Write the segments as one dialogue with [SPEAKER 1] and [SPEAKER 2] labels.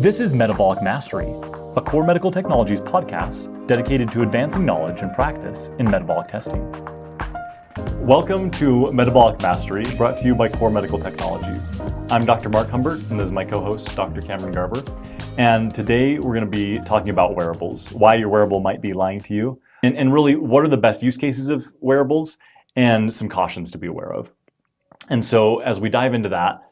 [SPEAKER 1] This is Metabolic Mastery, a core medical technologies podcast dedicated to advancing knowledge and practice in metabolic testing. Welcome to Metabolic Mastery, brought to you by Core Medical Technologies. I'm Dr. Marc Humbert, and this is my co-host, Dr. Cameron Garber. And today we're going to be talking about wearables, why your wearable might be lying to you, and really what are the best use cases of wearables, and some cautions to be aware of. And so as we dive into that,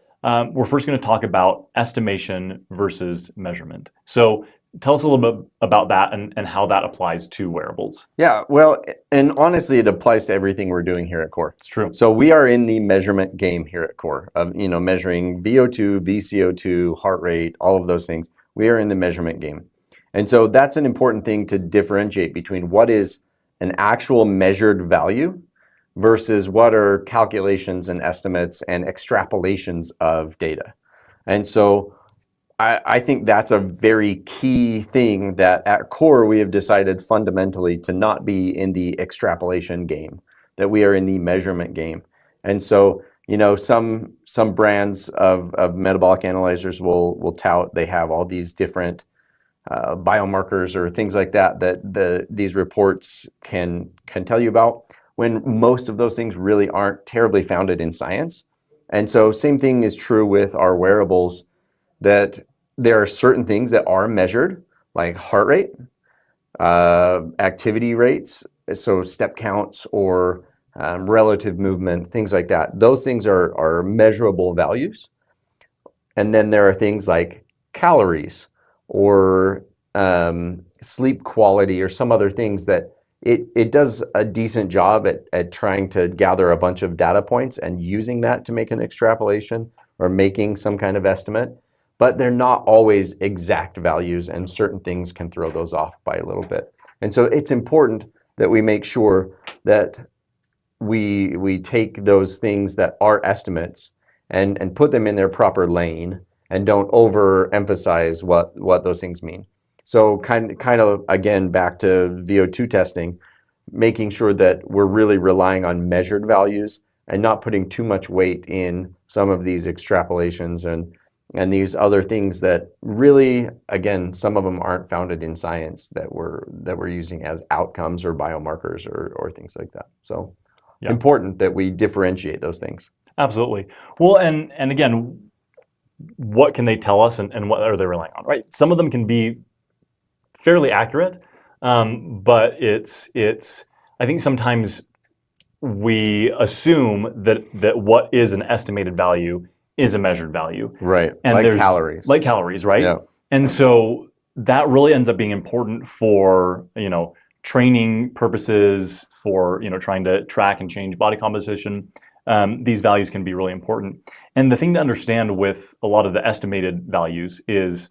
[SPEAKER 1] we're first going to talk about estimation versus measurement. So tell us a little bit about that and how that applies to wearables.
[SPEAKER 2] Yeah, well, and honestly, it applies to everything we're doing here at Core.
[SPEAKER 1] It's true.
[SPEAKER 2] So we are in the measurement game here at Core of, measuring VO2, VCO2, heart rate, all of those things. We are in the measurement game. And so that's an important thing to differentiate between what is an actual measured value versus what are calculations and estimates and extrapolations of data. And so I think that's a very key thing that at Core we have decided fundamentally to not be in the extrapolation game, that we are in the measurement game. And so, some brands of metabolic analyzers will tout they have all these different biomarkers or things like that these reports can tell you about, when most of those things really aren't terribly founded in science. And so same thing is true with our wearables, that there are certain things that are measured, like heart rate, activity rates, so step counts or relative movement, things like that. Those things are measurable values. And then there are things like calories or sleep quality or some other things that it does a decent job at trying to gather a bunch of data points and using that to make an extrapolation or making some kind of estimate, but they're not always exact values, and certain things can throw those off by a little bit. And so it's important that we make sure that we take those things that are estimates and put them in their proper lane and don't overemphasize what those things mean. So kind of again, back to VO2 testing, making sure that we're really relying on measured values and not putting too much weight in some of these extrapolations and these other things that really, again, some of them aren't founded in science that we're using as outcomes or biomarkers or things like that. So yeah. Important that we differentiate those things.
[SPEAKER 1] Absolutely. Well, and again, what can they tell us and what are they relying on, right? Some of them can be fairly accurate, but it's. I think sometimes we assume that what is an estimated value is a measured value,
[SPEAKER 2] right?
[SPEAKER 1] And
[SPEAKER 2] like calories,
[SPEAKER 1] right?
[SPEAKER 2] Yeah.
[SPEAKER 1] And so that really ends up being important for training purposes, for trying to track and change body composition. These values can be really important. And the thing to understand with a lot of the estimated values is,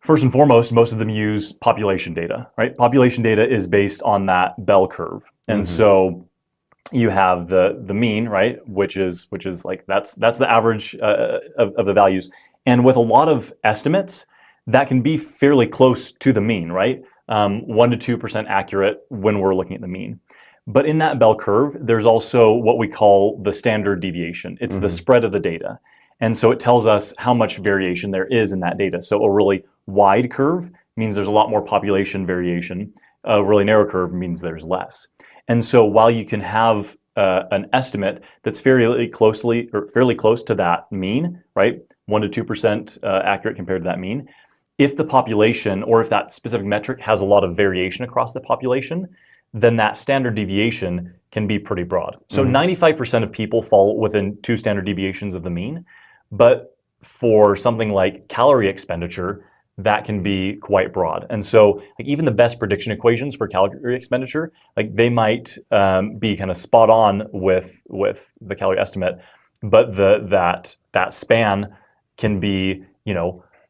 [SPEAKER 1] first and foremost, most of them use population data, right? Population data is based on that bell curve. And so you have the mean, right? Which is like, that's the average of the values. And with a lot of estimates, that can be fairly close to the mean, right? 1% to 2% accurate when we're looking at the mean. But in that bell curve, there's also what we call the standard deviation. It's the spread of the data. And so it tells us how much variation there is in that data. So a really wide curve means there's a lot more population variation. A really narrow curve means there's less. And so while you can have an estimate that's fairly close to that mean, right? 1% to 2% accurate compared to that mean. If the population or if that specific metric has a lot of variation across the population, then that standard deviation can be pretty broad. So 95% of people fall within 2 standard deviations of the mean, but for something like calorie expenditure, that can be quite broad. And so like even the best prediction equations for calorie expenditure, like they might be kind of spot on with the calorie estimate, but that span can be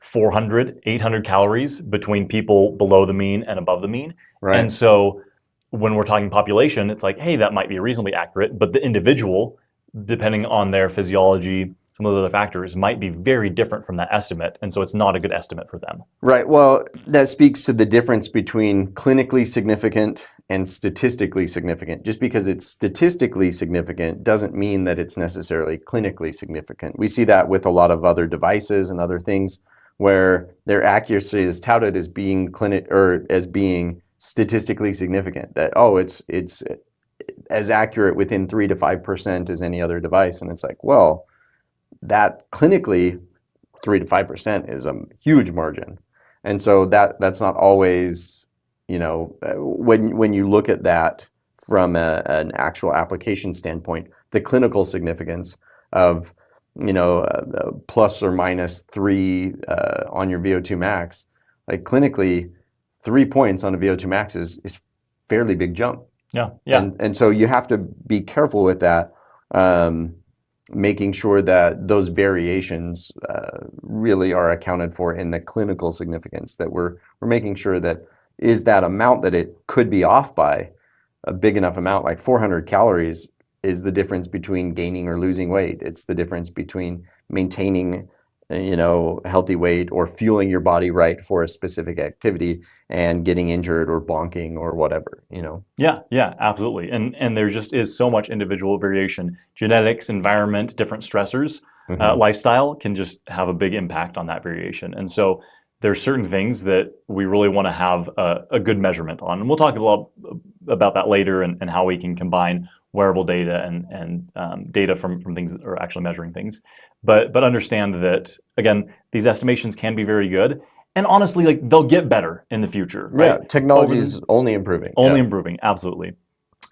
[SPEAKER 1] 400, 800 calories between people below the mean and above the mean.
[SPEAKER 2] Right.
[SPEAKER 1] And so when we're talking population, it's like, hey, that might be reasonably accurate, but the individual, depending on their physiology some of those other factors might be very different from that estimate, and so it's not a good estimate for them.
[SPEAKER 2] Right. Well, that speaks to the difference between clinically significant and statistically significant. Just because it's statistically significant doesn't mean that it's necessarily clinically significant. We see that with a lot of other devices and other things where their accuracy is touted as being as being statistically significant. That it's as accurate within 3 to 5% as any other device, and it's like, well, that clinically 3 to 5% is a huge margin, and so that's not always, when you look at that from an actual application standpoint, the clinical significance of plus or minus 3 on your VO2 max, like clinically 3 points on a VO2 max is fairly big jump.
[SPEAKER 1] Yeah.
[SPEAKER 2] And so you have to be careful with that, making sure that those variations really are accounted for in the clinical significance, that we're making sure that is that amount that it could be off by a big enough amount, like 400 calories is the difference between gaining or losing weight. It's the difference between maintaining healthy weight or fueling your body right for a specific activity and getting injured or bonking or whatever,
[SPEAKER 1] Yeah, absolutely. And there just is so much individual variation. Genetics, environment, different stressors, lifestyle can just have a big impact on that variation. And so there's certain things that we really want to have a good measurement on. And we'll talk a lot about that later and how we can combine wearable data and data from things that are actually measuring things. But understand that, again, these estimations can be very good. And honestly, like, they'll get better in the future. Right?
[SPEAKER 2] Yeah, technology is only improving.
[SPEAKER 1] Only improving, absolutely.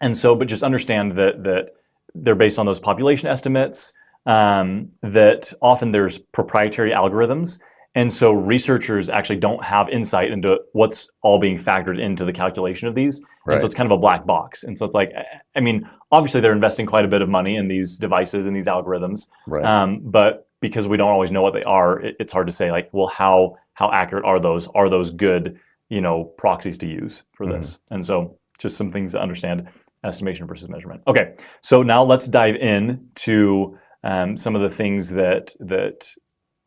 [SPEAKER 1] And so, but just understand that they're based on those population estimates, that often there's proprietary algorithms. And so researchers actually don't have insight into what's all being factored into the calculation of these.
[SPEAKER 2] Right.
[SPEAKER 1] And so it's kind of a black box. And so it's like, I mean, obviously they're investing quite a bit of money in these devices and these algorithms.
[SPEAKER 2] Right.
[SPEAKER 1] But because we don't always know what they are, it's hard to say, like, well, how accurate are those? Are those good, proxies to use for this? And so just some things to understand: estimation versus measurement. Okay, so now let's dive in to some of the things that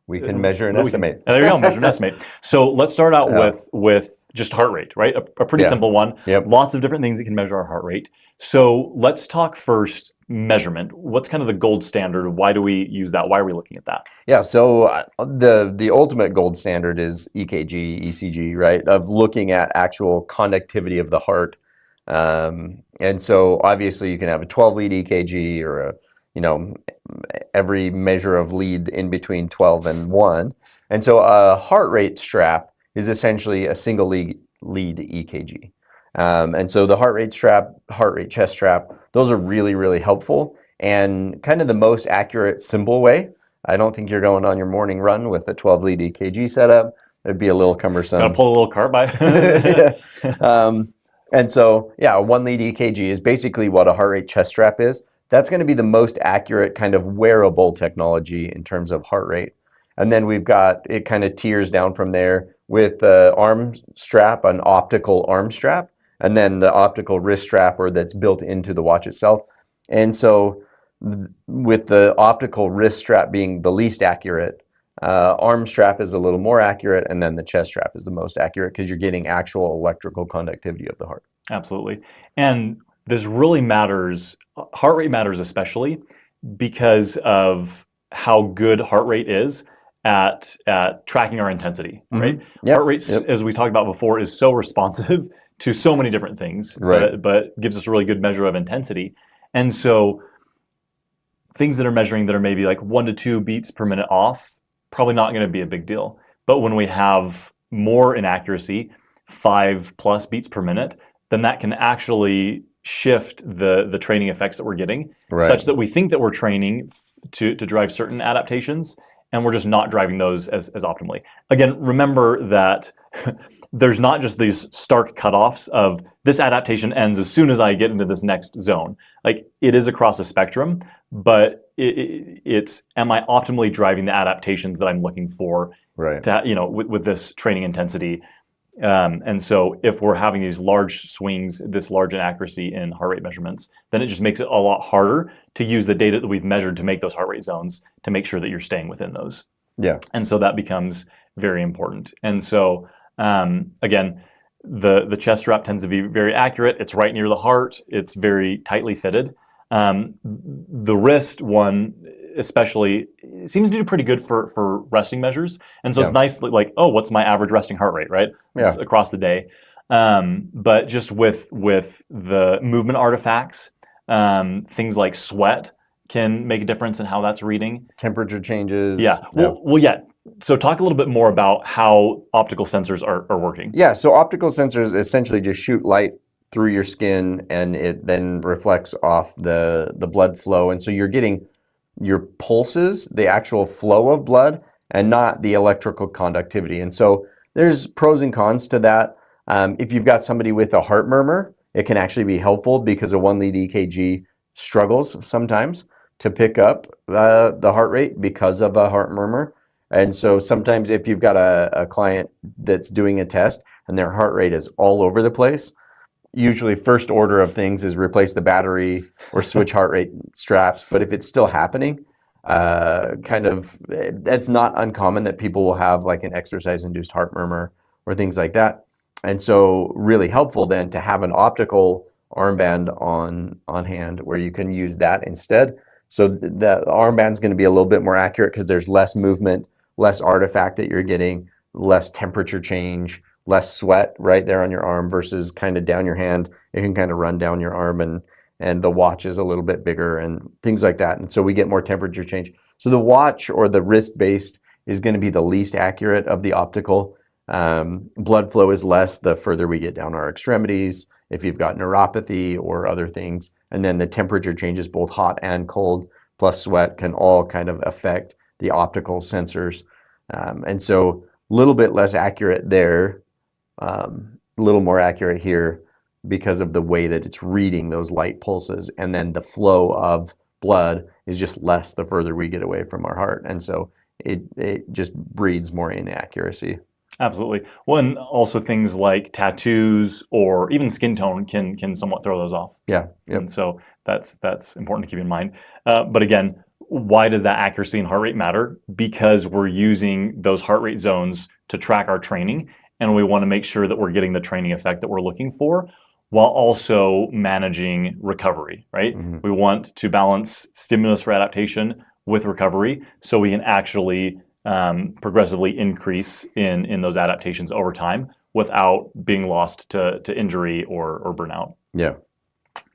[SPEAKER 2] we can measure and estimate.
[SPEAKER 1] There you go, measure and estimate. So let's start out with just heart rate, right? A pretty simple one.
[SPEAKER 2] Yep.
[SPEAKER 1] Lots of different things that can measure our heart rate. So let's talk first measurement. What's kind of the gold standard? Why do we use that? Why are we looking at that?
[SPEAKER 2] Yeah, so the ultimate gold standard is EKG, ECG, right? Of looking at actual conductivity of the heart. And so obviously you can have a 12-lead EKG or every measure of lead in between 12 and 1. And so a heart rate strap is essentially a single lead EKG. And so the heart rate strap, heart rate chest strap, those are really, really helpful and kind of the most accurate, simple way. I don't think you're going on your morning run with a 12-lead EKG setup. It'd be a little cumbersome.
[SPEAKER 1] Gotta pull a little cart by.
[SPEAKER 2] And so, yeah, a 1-lead EKG is basically what a heart rate chest strap is. That's going to be the most accurate kind of wearable technology in terms of heart rate. And then we've got, it kind of tiers down from there with the arm strap, an optical arm strap, and then the optical wrist strap, or that's built into the watch itself. And so with the optical wrist strap being the least accurate, arm strap is a little more accurate, and then the chest strap is the most accurate because you're getting actual electrical conductivity of the heart.
[SPEAKER 1] Absolutely. And this really matters, heart rate matters especially because of how good heart rate is at tracking our intensity, right?
[SPEAKER 2] Yep.
[SPEAKER 1] Heart rate, as we talked about before, is so responsive to so many different things,
[SPEAKER 2] right,
[SPEAKER 1] but gives us a really good measure of intensity. And so things that are measuring that are maybe like 1 to 2 beats per minute off, probably not going to be a big deal. But when we have more inaccuracy, 5+ beats per minute, then that can actually shift the training effects that we're getting,
[SPEAKER 2] right,
[SPEAKER 1] such that we think that we're training to drive certain adaptations, and we're just not driving those as optimally. Again, remember that there's not just these stark cutoffs of this adaptation ends as soon as I get into this next zone. Like, it is across a spectrum, but it's am I optimally driving the adaptations that I'm looking for,
[SPEAKER 2] right,
[SPEAKER 1] to, with this training intensity? And so if we're having these large swings, this large inaccuracy in heart rate measurements, then it just makes it a lot harder to use the data that we've measured to make those heart rate zones to make sure that you're staying within those.
[SPEAKER 2] Yeah.
[SPEAKER 1] And so that becomes very important. And so again, the chest strap tends to be very accurate. It's right near the heart. It's very tightly fitted. The wrist one, especially, seems to do pretty good for resting measures. And so it's nice, like, oh, what's my average resting heart rate, right?
[SPEAKER 2] Yeah.
[SPEAKER 1] Across the day. But just with the movement artifacts, things like sweat can make a difference in how that's reading.
[SPEAKER 2] Temperature changes.
[SPEAKER 1] Yeah. Well, yeah. So talk a little bit more about how optical sensors are working.
[SPEAKER 2] Yeah, so optical sensors essentially just shoot light through your skin, and it then reflects off the blood flow. And so you're getting your pulses, the actual flow of blood, and not the electrical conductivity. And so there's pros and cons to that. If you've got somebody with a heart murmur, it can actually be helpful because a 1 lead EKG struggles sometimes to pick up the heart rate because of a heart murmur. And so sometimes if you've got a client that's doing a test and their heart rate is all over the place, usually first order of things is replace the battery or switch heart rate straps. But if it's still happening, that's not uncommon that people will have like an exercise-induced heart murmur or things like that. And so really helpful then to have an optical armband on hand where you can use that instead. So the armband's going to be a little bit more accurate because there's less movement, less artifact that you're getting, less temperature change, less sweat right there on your arm versus kind of down your hand. It can kind of run down your arm, and the watch is a little bit bigger and things like that. And so we get more temperature change. So the watch or the wrist-based is going to be the least accurate of the optical. Blood flow is less the further we get down our extremities, if you've got neuropathy or other things. And then the temperature changes, both hot and cold, plus sweat, can all kind of affect the optical sensors. And so a little bit less accurate there, a little more accurate here because of the way that it's reading those light pulses. And then the flow of blood is just less the further we get away from our heart. And so it just breeds more inaccuracy.
[SPEAKER 1] Absolutely. Well, and also things like tattoos or even skin tone can somewhat throw those off.
[SPEAKER 2] Yeah. Yep.
[SPEAKER 1] And so that's important to keep in mind. But again, why does that accuracy and heart rate matter? Because we're using those heart rate zones to track our training, and we want to make sure that we're getting the training effect that we're looking for while also managing recovery, right?
[SPEAKER 2] Mm-hmm.
[SPEAKER 1] We want to balance stimulus for adaptation with recovery so we can actually progressively increase in those adaptations over time without being lost to injury or burnout.
[SPEAKER 2] Yeah.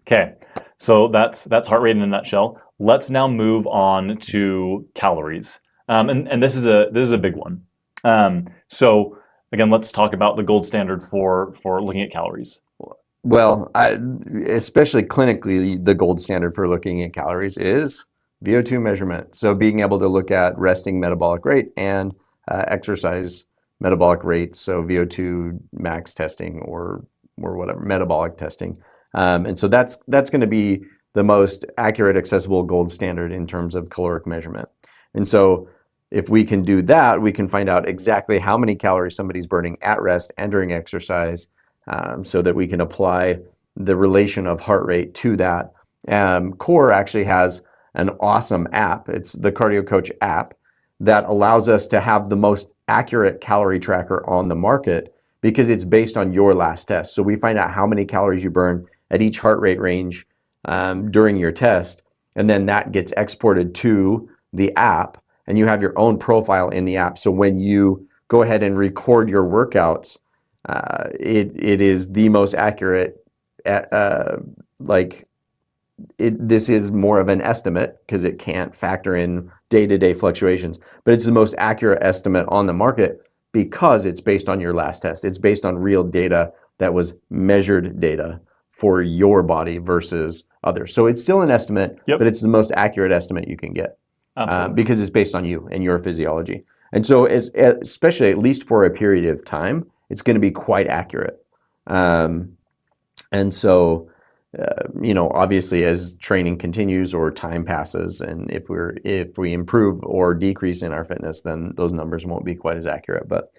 [SPEAKER 1] Okay, so that's heart rate in a nutshell. Let's now move on to calories, and this is a big one. So again, let's talk about the gold standard for looking at calories.
[SPEAKER 2] Well, especially clinically, the gold standard for looking at calories is VO2 measurement. So being able to look at resting metabolic rate and exercise metabolic rates, so VO2 max testing or whatever, metabolic testing. And so that's going to be the most accurate, accessible gold standard in terms of caloric measurement. And so if we can do that, we can find out exactly how many calories somebody's burning at rest and during exercise, so that we can apply the relation of heart rate to that. Core actually has an awesome app. It's the Cardio Coach app that allows us to have the most accurate calorie tracker on the market because it's based on your last test. So we find out how many calories you burn at each heart rate range during your test, and then that gets exported to the app, and you have your own profile in the app. So when you go ahead and record your workouts, it is the most accurate this is more of an estimate because it can't factor in day-to-day fluctuations, but it's the most accurate estimate on the market because it's based on your last test. It's based on real data that was measured data for your body versus others. So it's still an estimate, but it's the most accurate estimate you can get because it's based on you and your physiology. And so especially at least for a period of time, it's going to be quite accurate. And so obviously as training continues or time passes, and if we improve or decrease in our fitness, then those numbers won't be quite as accurate. But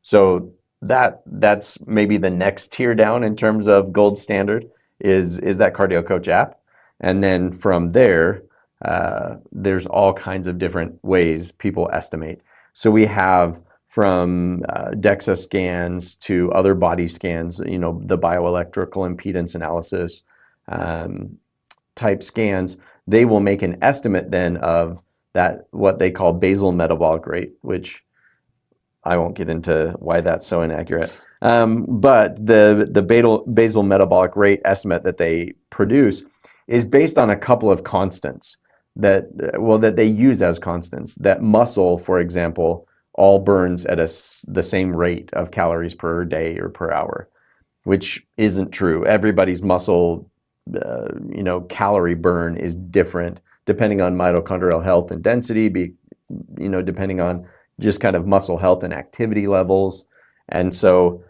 [SPEAKER 2] so that's maybe the next tier down in terms of gold standard is that Cardio Coach app. And then from there, there's all kinds of different ways people estimate. So we have from DEXA scans to other body scans, the bioelectrical impedance analysis type scans. They will make an estimate then of that, what they call basal metabolic rate, which I won't get into why that's so inaccurate. But the basal metabolic rate estimate that they produce is based on a couple of constants that they use as constants. That muscle, for example, all burns at the same rate of calories per day or per hour, which isn't true. Everybody's muscle, calorie burn is different depending on mitochondrial health and density, depending on just kind of muscle health and activity levels. And so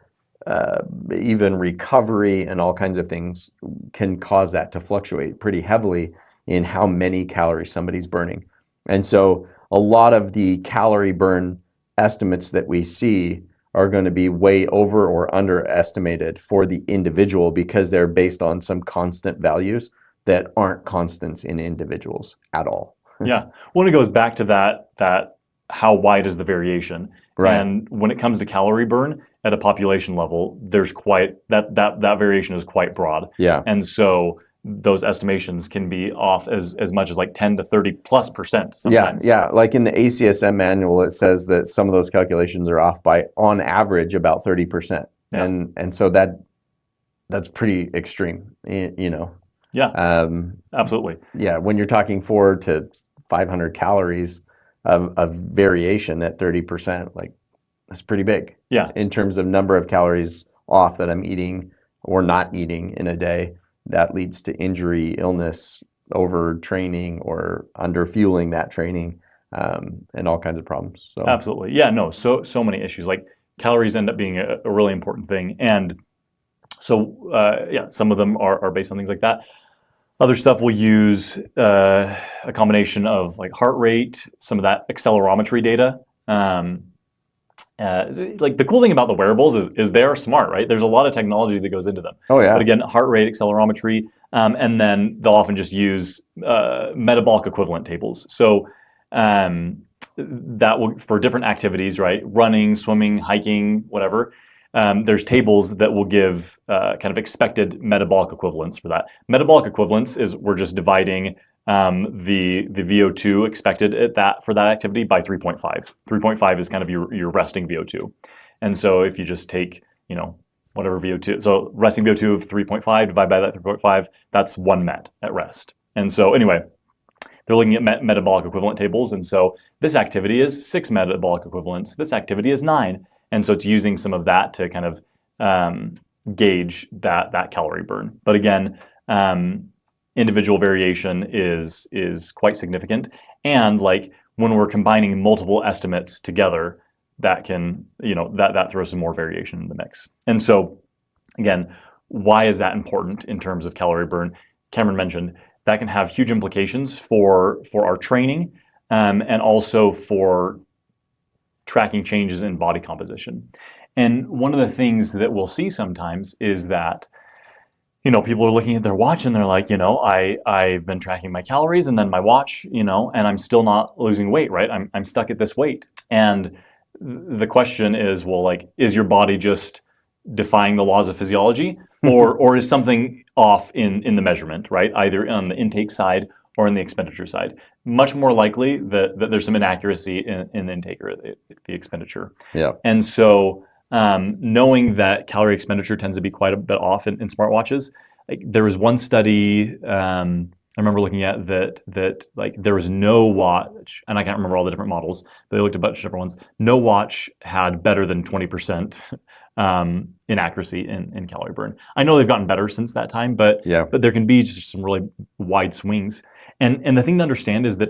[SPEAKER 2] even recovery and all kinds of things can cause that to fluctuate pretty heavily in how many calories somebody's burning. And so a lot of the calorie burn estimates that we see are going to be way over or underestimated for the individual because they're based on some constant values that aren't constants in individuals at all.
[SPEAKER 1] Yeah. Well, it goes back to that how wide is the variation?
[SPEAKER 2] Right.
[SPEAKER 1] And when it comes to calorie burn at a population level, there's quite that variation is quite broad.
[SPEAKER 2] Yeah.
[SPEAKER 1] And so those estimations can be off as much as like 10 to 30+% sometimes.
[SPEAKER 2] Yeah. Like in the ACSM manual, it says that some of those calculations are off by, on average, about 30%.
[SPEAKER 1] Yeah.
[SPEAKER 2] And so that's pretty extreme,
[SPEAKER 1] Yeah. Absolutely.
[SPEAKER 2] Yeah. When you're talking 400 to 500 calories of variation at 30%, like that's pretty big.
[SPEAKER 1] Yeah.
[SPEAKER 2] In terms of number of calories off that I'm eating or not eating in a day, that leads to injury, illness, overtraining, or underfueling that training, and all kinds of problems. So
[SPEAKER 1] Absolutely. Yeah, no, so many issues. Like calories end up being a really important thing. And so, some of them are based on things like that. Other stuff will use a combination of like heart rate, some of that accelerometry data. Like the cool thing about the wearables is they are smart, right? There's a lot of technology that goes into them.
[SPEAKER 2] Oh yeah.
[SPEAKER 1] But again, heart rate, accelerometry, and then they'll often just use metabolic equivalent tables. So that will, for different activities, right? Running, swimming, hiking, whatever. There's tables that will give kind of expected metabolic equivalents for that. Metabolic equivalents is we're just dividing the VO2 expected for that activity by 3.5. 3.5 is kind of your resting VO2. And so if you just take, whatever VO2, so resting VO2 of 3.5, divide by that 3.5, that's 1 met at rest. And so anyway, they're looking at metabolic equivalent tables. And so this activity is 6 metabolic equivalents. This activity is 9. And so it's using some of that to kind of gauge that calorie burn. But again, individual variation is quite significant. And like when we're combining multiple estimates together, that can, that throws some more variation in the mix. And so again, why is that important in terms of calorie burn? Cameron mentioned that can have huge implications for our training and also for tracking changes in body composition. And one of the things that we'll see sometimes is that, people are looking at their watch and they're like, I've been tracking my calories and then my watch, and I'm still not losing weight, right? I'm stuck at this weight. And the question is, well, like, is your body just defying the laws of physiology or is something off in the measurement, right? Either on the intake side or in the expenditure side. Much more likely that there's some inaccuracy in the intake or the expenditure.
[SPEAKER 2] Yeah.
[SPEAKER 1] And so knowing that calorie expenditure tends to be quite a bit off in smartwatches, like there was one study I remember looking at that like there was no watch, and I can't remember all the different models, but they looked at a bunch of different ones. No watch had better than 20% inaccuracy in calorie burn. I know they've gotten better since that time, but there can be just some really wide swings. And the thing to understand is that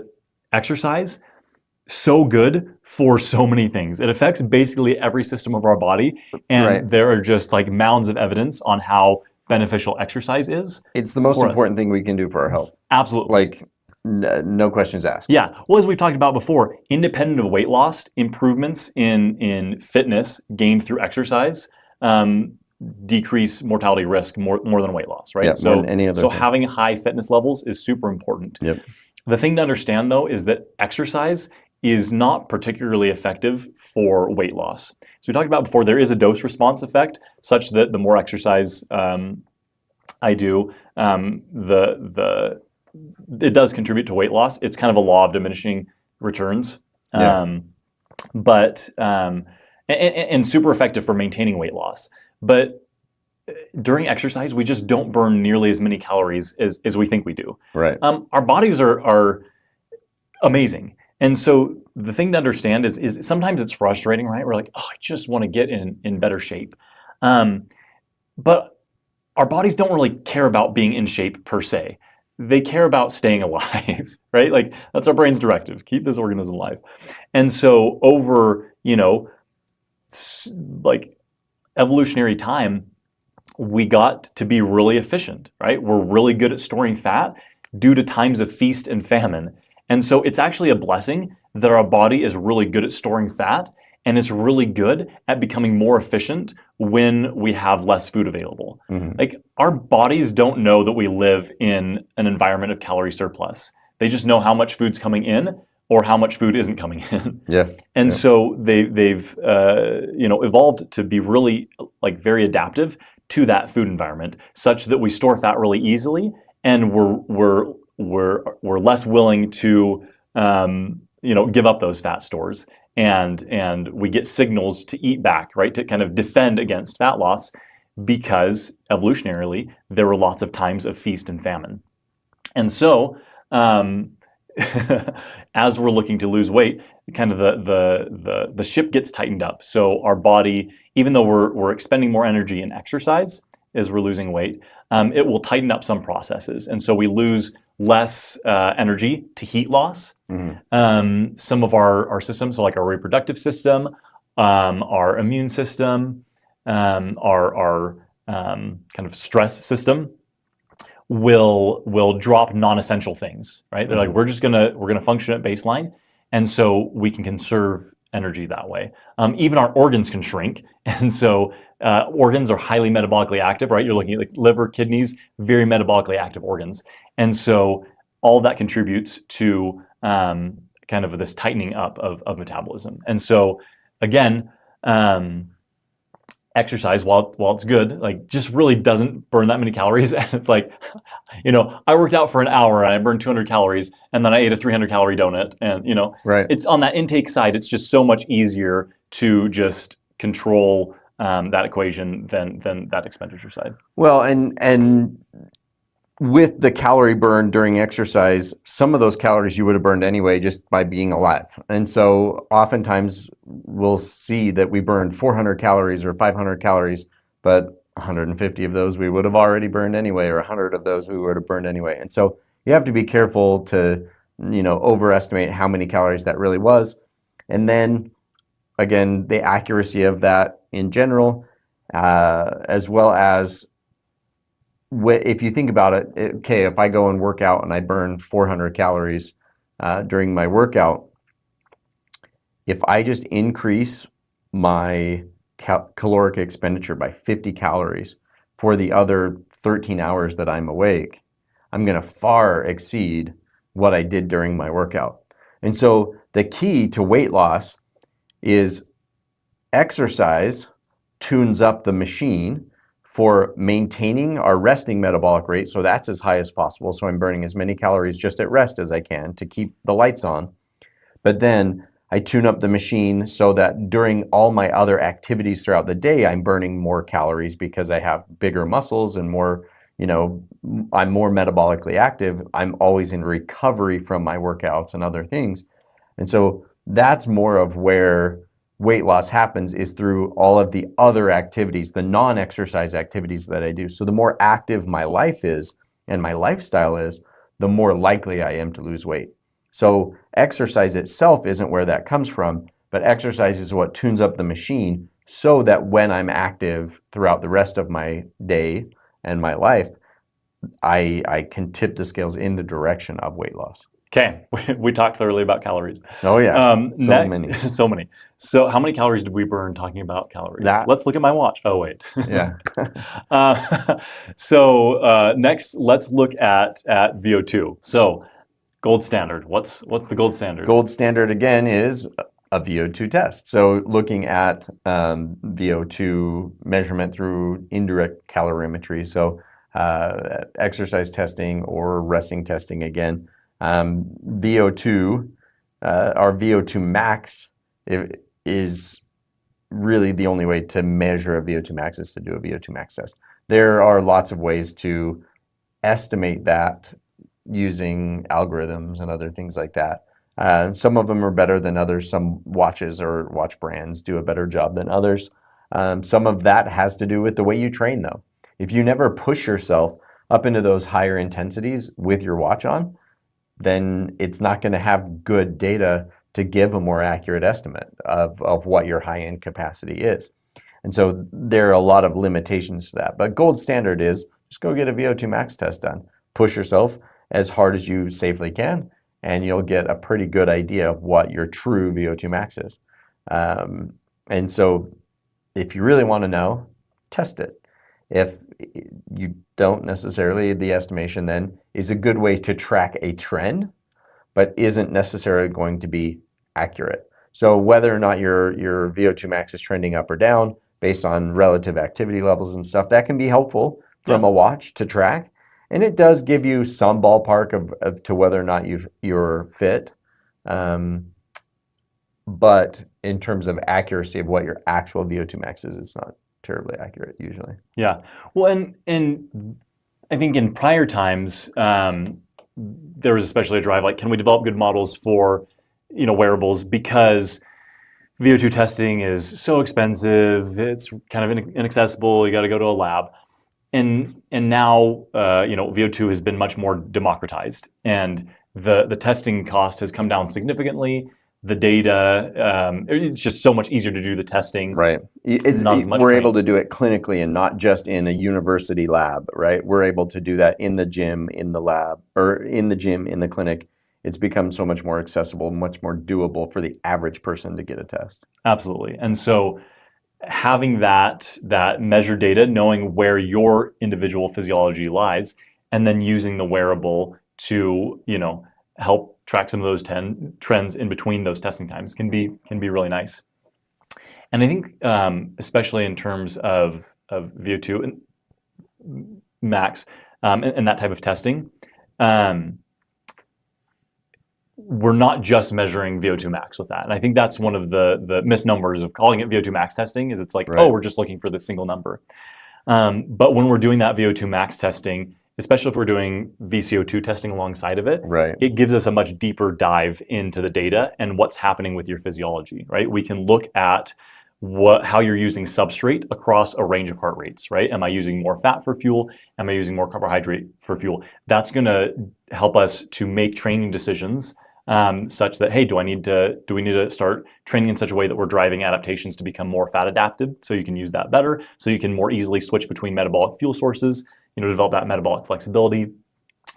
[SPEAKER 1] exercise, so good for so many things. It affects basically every system of our body, and there are just like mounds of evidence on how beneficial exercise is.
[SPEAKER 2] It's the most important thing we can do for our health.
[SPEAKER 1] Absolutely.
[SPEAKER 2] Like No questions asked.
[SPEAKER 1] Yeah. Well, as we've talked about before, independent of weight loss, improvements in fitness gained through exercise decrease mortality risk more than weight loss, right?
[SPEAKER 2] Yeah, more than any other thing.
[SPEAKER 1] Having high fitness levels is super important.
[SPEAKER 2] Yep.
[SPEAKER 1] The thing to understand, though, is that exercise is not particularly effective for weight loss. So we talked about before, there is a dose response effect such that the more exercise I do, it does contribute to weight loss. It's kind of a law of diminishing returns,
[SPEAKER 2] Yeah.
[SPEAKER 1] and super effective for maintaining weight loss. But during exercise, we just don't burn nearly as many calories as we think we do.
[SPEAKER 2] Right.
[SPEAKER 1] Our bodies are amazing. And so the thing to understand is sometimes it's frustrating, right? We're like, oh, I just want to get in better shape. But our bodies don't really care about being in shape per se. They care about staying alive, right? Like that's our brain's directive, keep this organism alive. And so over, like evolutionary time, we got to be really efficient, right? We're really good at storing fat due to times of feast and famine. And so it's actually a blessing that our body is really good at storing fat and it's really good at becoming more efficient when we have less food available.
[SPEAKER 2] Mm-hmm.
[SPEAKER 1] Like our bodies don't know that we live in an environment of calorie surplus. They just know how much food's coming in or how much food isn't coming in.
[SPEAKER 2] Yeah.
[SPEAKER 1] And so they've evolved to be really like very adaptive to that food environment, such that we store fat really easily, and we're less willing to give up those fat stores, and we get signals to eat back, right, to kind of defend against fat loss, because evolutionarily there were lots of times of feast and famine. And so as we're looking to lose weight, kind of the ship gets tightened up. So our body, even though we're expending more energy in exercise as we're losing weight, it will tighten up some processes. And so we lose less energy to heat loss.
[SPEAKER 2] Mm-hmm.
[SPEAKER 1] Some of our systems, so like our reproductive system, our immune system, our kind of stress system, will drop non-essential things, right? They're like, we're gonna function at baseline, and so we can conserve energy that way. Even our organs can shrink, and so organs are highly metabolically active, right? You're looking at like liver, kidneys, very metabolically active organs, and so all that contributes to kind of this tightening up of metabolism. And so again, exercise, while it's good, like just really doesn't burn that many calories. And it's like, I worked out for an hour and I burned 200 calories, and then I ate a 300-calorie donut, and
[SPEAKER 2] Right.
[SPEAKER 1] it's on that intake side. It's just so much easier to just control that equation than that expenditure side.
[SPEAKER 2] Well, and with the calorie burn during exercise, some of those calories you would have burned anyway just by being alive. And so oftentimes we'll see that we burned 400 calories or 500 calories, but 150 of those we would have already burned anyway, or 100 of those we would have burned anyway. And so you have to be careful to, overestimate how many calories that really was. And then again, the accuracy of that in general, as well as if you think about it, okay, if I go and work out and I burn 400 calories during my workout, if I just increase my caloric expenditure by 50 calories for the other 13 hours that I'm awake, I'm going to far exceed what I did during my workout. And so the key to weight loss is exercise tunes up the machine for maintaining our resting metabolic rate, so that's as high as possible. So I'm burning as many calories just at rest as I can to keep the lights on. But then I tune up the machine so that during all my other activities throughout the day, I'm burning more calories because I have bigger muscles and more, I'm more metabolically active. I'm always in recovery from my workouts and other things. And so that's more of where weight loss happens, is through all of the other activities, the non-exercise activities that I do. So the more active my life is and my lifestyle is, the more likely I am to lose weight. So exercise itself isn't where that comes from, but exercise is what tunes up the machine so that when I'm active throughout the rest of my day and my life, I can tip the scales in the direction of weight loss.
[SPEAKER 1] Okay, we talked earlier about calories.
[SPEAKER 2] Oh yeah, so
[SPEAKER 1] Ne-
[SPEAKER 2] many.
[SPEAKER 1] so many. So how many calories did we burn talking about calories?
[SPEAKER 2] That
[SPEAKER 1] Let's look at my watch. Oh wait.
[SPEAKER 2] yeah.
[SPEAKER 1] Next, let's look at VO2. So gold standard. What's the gold standard?
[SPEAKER 2] Gold standard again is a VO2 test. So looking at VO2 measurement through indirect calorimetry. So exercise testing or resting testing again. VO2, our VO2 max is really the only way to measure a VO2 max is to do a VO2 max test. There are lots of ways to estimate that using algorithms and other things like that. Some of them are better than others. Some watches or watch brands do a better job than others. Some of that has to do with the way you train, though. If you never push yourself up into those higher intensities with your watch on, then it's not going to have good data to give a more accurate estimate of what your high-end capacity is. And so there are a lot of limitations to that. But gold standard is just go get a VO2 max test done. Push yourself as hard as you safely can, and you'll get a pretty good idea of what your true VO2 max is. And so if you really want to know, test it. If you don't necessarily, the estimation then is a good way to track a trend, but isn't necessarily going to be accurate. So whether or not your VO2 max is trending up or down based on relative activity levels and stuff, that can be helpful from a watch to track. And it does give you some ballpark of to whether or not you're fit. But in terms of accuracy of what your actual VO2 max is, it's not terribly accurate usually.
[SPEAKER 1] Yeah. Well, and I think in prior times, there was especially a drive like, can we develop good models for, wearables, because VO2 testing is so expensive, it's kind of inaccessible, you got to go to a lab. And now, VO2 has been much more democratized, and the testing cost has come down significantly. The data, it's just so much easier to do the testing.
[SPEAKER 2] Right. We're able to do it clinically and not just in a university lab, right? We're able to do that in the gym, in the lab, or in the gym, in the clinic. It's become so much more accessible, much more doable for the average person to get a test.
[SPEAKER 1] Absolutely. And so having that measured data, knowing where your individual physiology lies, and then using the wearable to, help track some of those trends in between those testing times can be really nice. And I think especially in terms of VO2 max and that type of testing, we're not just measuring VO2 max with that. And I think that's one of the misnomers of calling it VO2 max testing is it's like,
[SPEAKER 2] right.
[SPEAKER 1] we're just looking for this single number. But when we're doing that VO2 max testing, especially if we're doing VCO2 testing alongside of it,
[SPEAKER 2] right.
[SPEAKER 1] It gives us a much deeper dive into the data and what's happening with your physiology, right? We can look at how you're using substrate across a range of heart rates, right? Am I using more fat for fuel? Am I using more carbohydrate for fuel? That's going to help us to make training decisions such that, hey, do we need to start training in such a way that we're driving adaptations to become more fat adapted, so you can use that better, so you can more easily switch between metabolic fuel sources, develop that metabolic flexibility.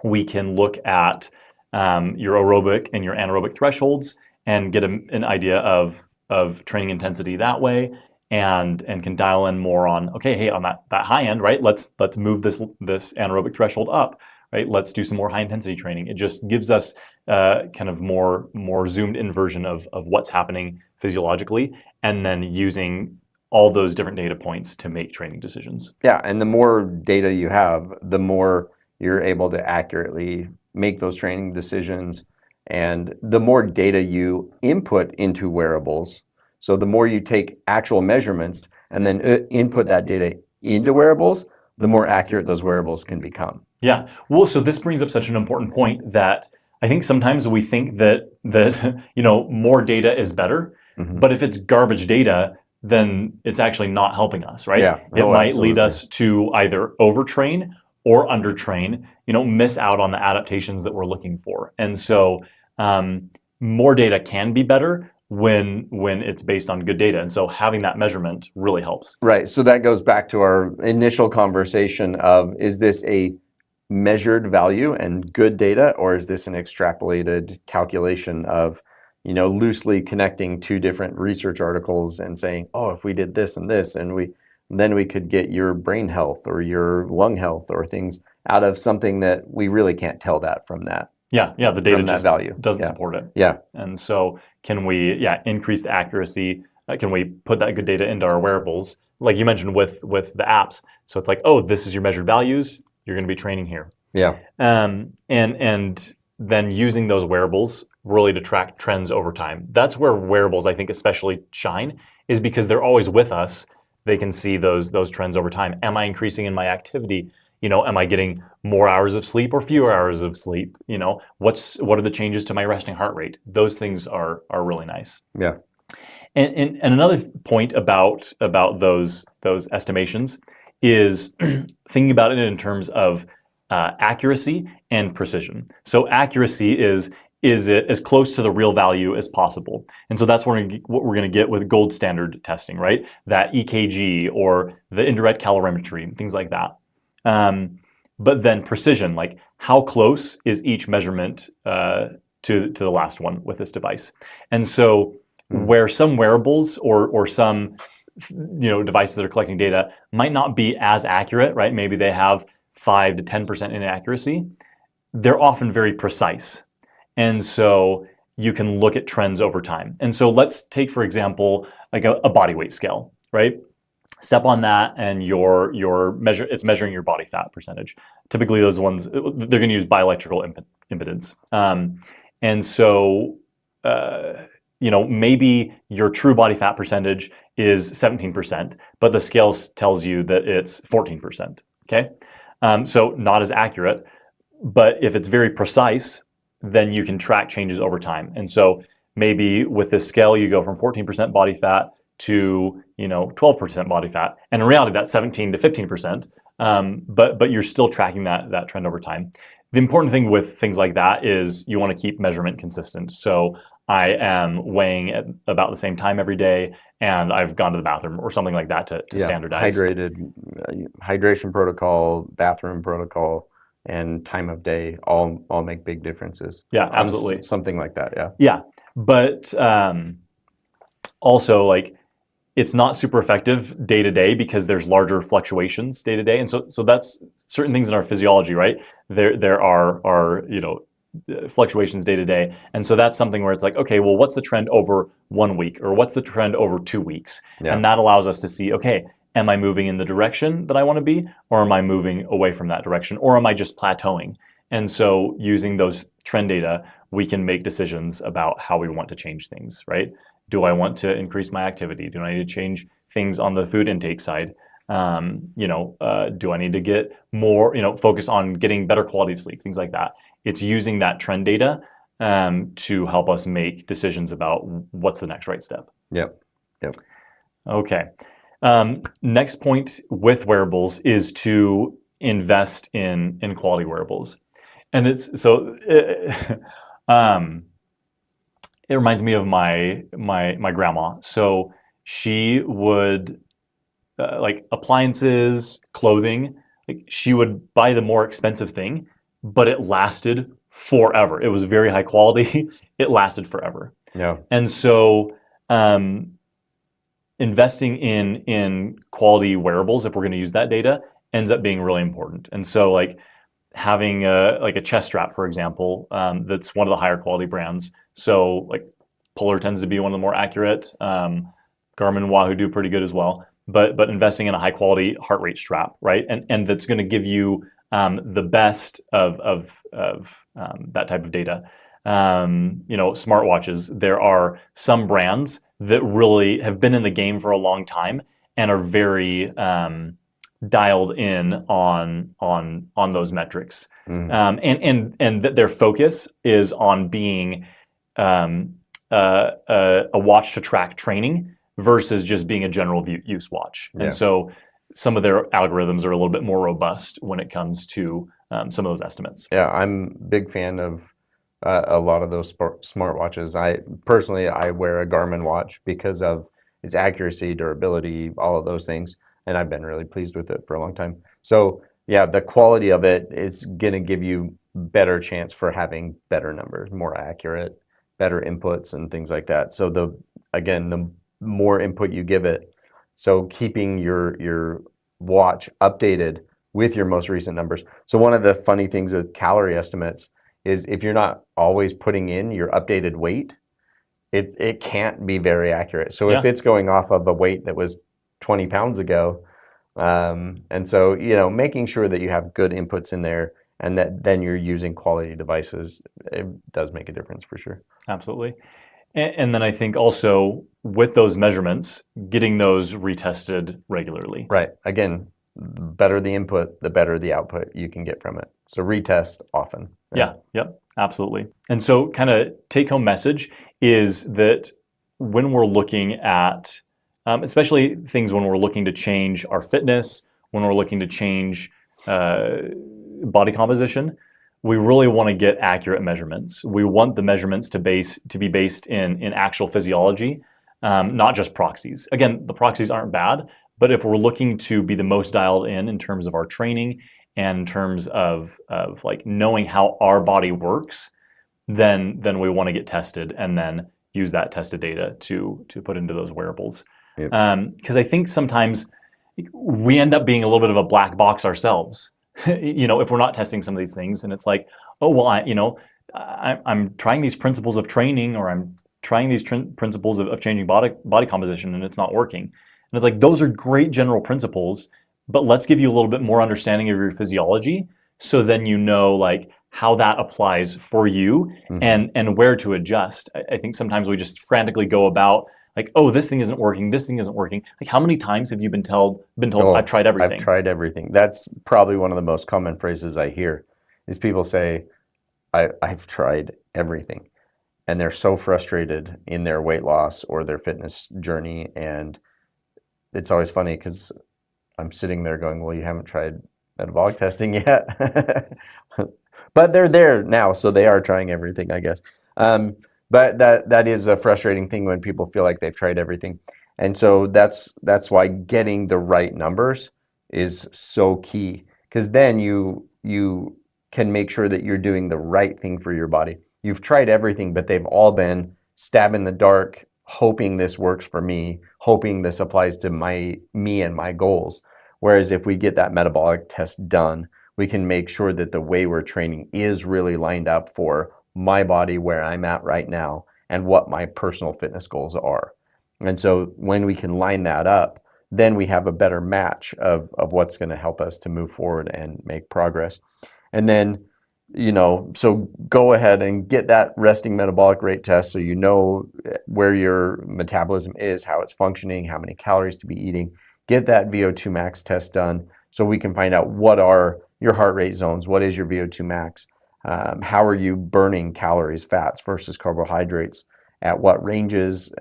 [SPEAKER 1] We can look at your aerobic and your anaerobic thresholds and get an idea of training intensity that way, and can dial in more on, okay, hey, on that high end, right? Let's move this anaerobic threshold up, right? Let's do some more high intensity training. It just gives us kind of more zoomed in version of what's happening physiologically, and then using all those different data points to make training decisions.
[SPEAKER 2] Yeah, and the more data you have, the more you're able to accurately make those training decisions, and the more data you input into wearables. So the more you take actual measurements and then input that data into wearables, the more accurate those wearables can become.
[SPEAKER 1] Yeah, well, so this brings up such an important point that I think sometimes we think that more data is better, but if it's garbage data, then it's actually not helping us, right?
[SPEAKER 2] Yeah.
[SPEAKER 1] It might lead us to either overtrain or undertrain, miss out on the adaptations that we're looking for. And so more data can be better when it's based on good data. And so having that measurement really helps.
[SPEAKER 2] Right. So that goes back to our initial conversation of, is this a measured value and good data, or is this an extrapolated calculation of, loosely connecting two different research articles and saying, oh, if we did this and this, and then we could get your brain health or your lung health or things out of something that we really can't tell that from that.
[SPEAKER 1] Yeah, the data
[SPEAKER 2] from that
[SPEAKER 1] just
[SPEAKER 2] value.
[SPEAKER 1] doesn't support it.
[SPEAKER 2] Yeah.
[SPEAKER 1] And so can we, increase the accuracy? Can we put that good data into our wearables? Like you mentioned with the apps. So it's like, oh, this is your measured values. You're going to be training here.
[SPEAKER 2] Yeah.
[SPEAKER 1] And then using those wearables really to track trends over time. That's where wearables, I think, especially shine, is because they're always with us. They can see those trends over time. Am I increasing in my activity? Am I getting more hours of sleep or fewer hours of sleep? What are the changes to my resting heart rate? Those things are really nice.
[SPEAKER 2] Yeah.
[SPEAKER 1] And another point about those estimations is thinking about it in terms of accuracy and precision. So accuracy is it as close to the real value as possible? And so that's what we're going to get with gold standard testing, right? That EKG or the indirect calorimetry, things like that. But then precision, like how close is each measurement to the last one with this device? And so where some wearables or some devices that are collecting data might not be as accurate, right? Maybe they have 5 to 10% inaccuracy. They're often very precise. And so you can look at trends over time. And so let's take, for example, like a body weight scale, right? Step on that and it's measuring your body fat percentage. Typically those ones, they're going to use bioelectrical impedance. And so, maybe your true body fat percentage is 17%, but the scale tells you that it's 14%, okay? So not as accurate, but if it's very precise, then you can track changes over time. And so maybe with this scale, you go from 14% body fat to 12% body fat, and in reality that's 17 to 15%. But you're still tracking that trend over time. The important thing with things like that is you want to keep measurement consistent. So I am weighing at about the same time every day, and I've gone to the bathroom or something like that to standardize.
[SPEAKER 2] Hydration protocol, bathroom protocol, and time of day all make big differences.
[SPEAKER 1] Yeah, absolutely.
[SPEAKER 2] Something like that. Yeah.
[SPEAKER 1] Yeah, but also like it's not super effective day to day because there's larger fluctuations day to day, and so that's certain things in our physiology, right? There are fluctuations day to day, and so that's something where it's like, okay, well, what's the trend over 1 week, or what's the trend over 2 weeks?
[SPEAKER 2] Yeah.
[SPEAKER 1] And that allows us to see, okay, am I moving in the direction that I want to be, or am I moving away from that direction, or am I just plateauing? And so using those trend data, we can make decisions about how we want to change things, right? Do I want to increase my activity? Do I need to change things on the food intake side? Do I need to get more, focus on getting better quality of sleep, things like that. It's using that trend data to help us make decisions about what's the next right step.
[SPEAKER 2] Yep.
[SPEAKER 1] Okay. Next point with wearables is to invest in quality wearables. And it's so it reminds me of my grandma. So she would like appliances, clothing, like she would buy the more expensive thing, but it lasted forever. It was very high quality. It lasted forever.
[SPEAKER 2] Yeah.
[SPEAKER 1] And so investing in quality wearables, if we're going to use that data, ends up being really important. And so like having a chest strap, for example, that's one of the higher quality brands. So like Polar tends to be one of the more accurate. Garmin and Wahoo do pretty good as well. But investing in a high quality heart rate strap, right? And that's going to give you the best of that type of data. Smartwatches, there are some brands that really have been in the game for a long time and are very dialed in on those metrics. And that their focus is on being a watch to track training versus just being a general use watch.
[SPEAKER 2] Yeah.
[SPEAKER 1] And so some of their algorithms are a little bit more robust when it comes to some of those estimates.
[SPEAKER 2] Yeah, I'm a big fan of a lot of those smartwatches. I wear a Garmin watch because of its accuracy, durability, all of those things, and I've been really pleased with it for a long time. So Yeah, the quality of it is going to give you better chance for having better numbers, more accurate, better inputs and things like that. So the more input you give it, so keeping your watch updated with your most recent numbers. So one of the funny things with calorie estimates is if you're not always putting in your updated weight, it can't be very accurate. So if
[SPEAKER 1] Yeah.
[SPEAKER 2] it's going off of a weight that was 20 pounds ago, and so, making sure that you have good inputs in there and that then you're using quality devices, it does make a difference for sure.
[SPEAKER 1] Absolutely. And then I think also with those measurements, getting those retested regularly.
[SPEAKER 2] Right. Again, the better the input, the better the output you can get from it. So retest often. Right?
[SPEAKER 1] Yeah, yep, absolutely. And so kind of take home message is that when we're looking at, especially things when we're looking to change our fitness, when we're looking to change body composition, we really want to get accurate measurements. We want the measurements to be based in actual physiology, not just proxies. Again, the proxies aren't bad, but if we're looking to be the most dialed in terms of our training and in terms of like knowing how our body works, then we want to get tested and then use that tested data to put into those wearables.
[SPEAKER 2] Yep.
[SPEAKER 1] Because I think sometimes we end up being a little bit of a black box ourselves. If we're not testing some of these things, and it's like, oh well, I'm trying these principles of training, or I'm trying these principles of changing body composition, and it's not working. And it's like those are great general principles, but let's give you a little bit more understanding of your physiology, so then like how that applies for you, and where to adjust. I think sometimes we just frantically go about like, oh, this thing isn't working, this thing isn't working. Like, how many times have you been told,
[SPEAKER 2] Oh,
[SPEAKER 1] I've tried everything?
[SPEAKER 2] I've tried everything. That's probably one of the most common phrases I hear is people say, I've tried everything. And they're so frustrated in their weight loss or their fitness journey. And it's always funny because I'm sitting there going, well, you haven't tried metabolic testing yet. But they're there now, so they are trying everything, I guess. But that is a frustrating thing when people feel like they've tried everything. And so that's why getting the right numbers is so key, because then you can make sure that you're doing the right thing for your body. You've tried everything, but they've all been stab in the dark, hoping this works for me, hoping this applies to me and my goals. Whereas if we get that metabolic test done, we can make sure that the way we're training is really lined up for my body, where I'm at right now, and what my personal fitness goals are. And so when we can line that up, then we have a better match of what's going to help us to move forward and make progress. And then, so go ahead and get that resting metabolic rate test so you know where your metabolism is, how it's functioning, how many calories to be eating. Get that VO2 max test done so we can find out what are your heart rate zones, what is your VO2 max, how are you burning calories, fats versus carbohydrates, at what ranges,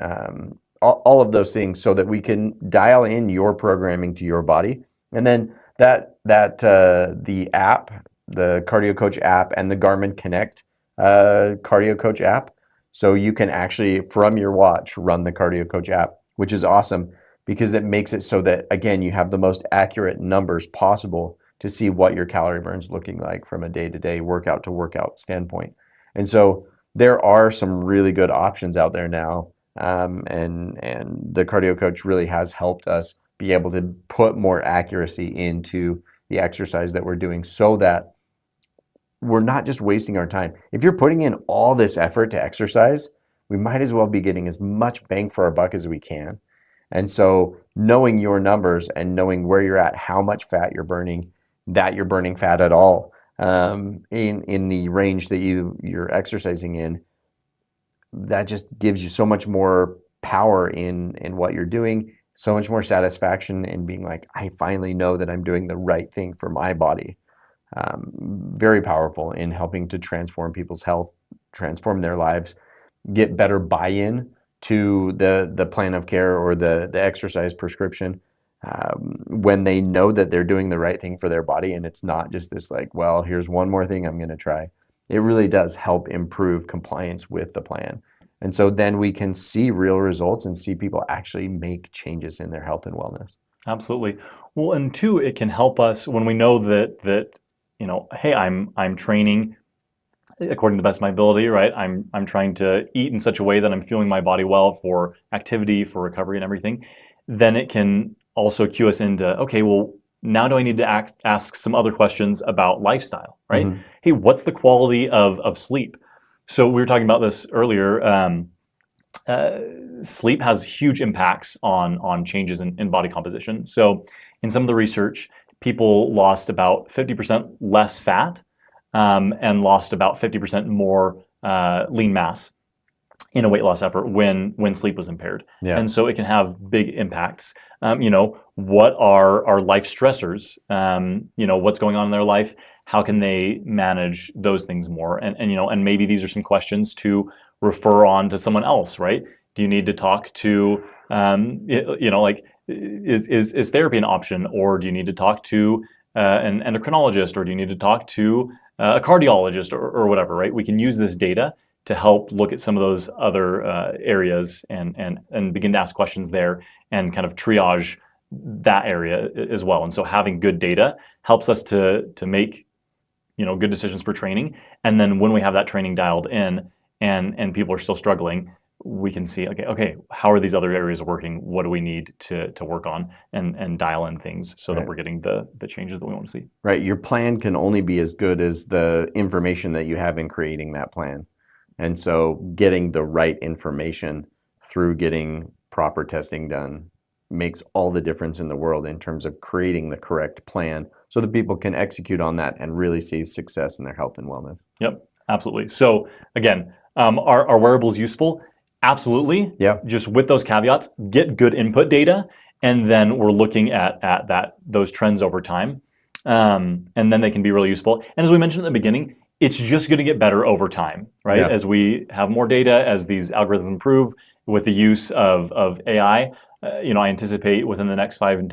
[SPEAKER 2] all of those things, so that we can dial in your programming to your body. And then the app, the Cardio Coach app, and the Garmin Connect Cardio Coach app, so you can actually from your watch run the Cardio Coach app, which is awesome because it makes it so that, again, you have the most accurate numbers possible to see what your calorie burn's looking like from a day-to-day, workout to workout standpoint. And so there are some really good options out there now, and the Cardio Coach really has helped us be able to put more accuracy into the exercise that we're doing, so that we're not just wasting our time. If you're putting in all this effort to exercise, we might as well be getting as much bang for our buck as we can. And so knowing your numbers and knowing where you're at, how much fat you're burning, that you're burning fat at all, in the range that you're exercising in, that just gives you so much more power in what you're doing, so much more satisfaction in being like, I finally know that I'm doing the right thing for my body. Very powerful in helping to transform people's health, transform their lives, get better buy-in to the plan of care or the exercise prescription, when they know that they're doing the right thing for their body, and it's not just this like, well, here's one more thing I'm going to try. It really does help improve compliance with the plan. And so then we can see real results and see people actually make changes in their health and wellness.
[SPEAKER 1] Absolutely. Well, and two, it can help us when we know that hey, I'm training according to the best of my ability, right? I'm trying to eat in such a way that I'm fueling my body well for activity, for recovery, and everything. Then it can also cue us into, okay, well, now do I need to ask some other questions about lifestyle, right?
[SPEAKER 2] Mhm.
[SPEAKER 1] Hey, what's the quality of sleep? So we were talking about this earlier. Sleep has huge impacts on changes in body composition. So in some of the research, people lost about 50% less fat and lost about 50% more lean mass in a weight loss effort when sleep was impaired.
[SPEAKER 2] Yeah.
[SPEAKER 1] And so it can have big impacts. What are our life stressors? What's going on in their life? How can they manage those things more? And maybe these are some questions to refer on to someone else, right? Do you need to talk to, like, is therapy an option, or do you need to talk to an endocrinologist, or do you need to talk to a cardiologist, or whatever, right? We can use this data to help look at some of those other areas and begin to ask questions there and kind of triage that area as well. And so having good data helps us to make good decisions for training. And then when we have that training dialed in and people are still struggling, we can see, okay, how are these other areas working? What do we need to work on and dial in things so that we're getting the changes that we want to see.
[SPEAKER 2] Right. Your plan can only be as good as the information that you have in creating that plan. And so getting the right information through getting proper testing done makes all the difference in the world in terms of creating the correct plan so that people can execute on that and really see success in their health and wellness.
[SPEAKER 1] Yep, absolutely. So again, are wearables useful? Absolutely.
[SPEAKER 2] Yeah.
[SPEAKER 1] Just with those caveats, get good input data, and then we're looking at those trends over time. And then they can be really useful. And as we mentioned at the beginning, it's just going to get better over time, right?
[SPEAKER 2] Yeah.
[SPEAKER 1] As we have more data, as these algorithms improve with the use of AI, I anticipate within the next 5 and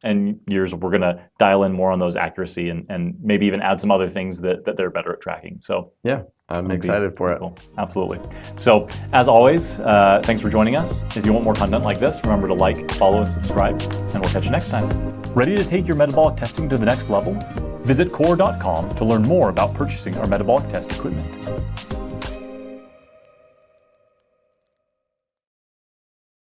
[SPEAKER 1] 10 years, we're going to dial in more on those accuracy and maybe even add some other things that they're better at tracking. So
[SPEAKER 2] yeah, I'm excited for it.
[SPEAKER 1] Cool. Absolutely. So as always, thanks for joining us. If you want more content like this, remember to like, follow, and subscribe, and we'll catch you next time. Ready to take your metabolic testing to the next level? Visit core.com to learn more about purchasing our metabolic test equipment.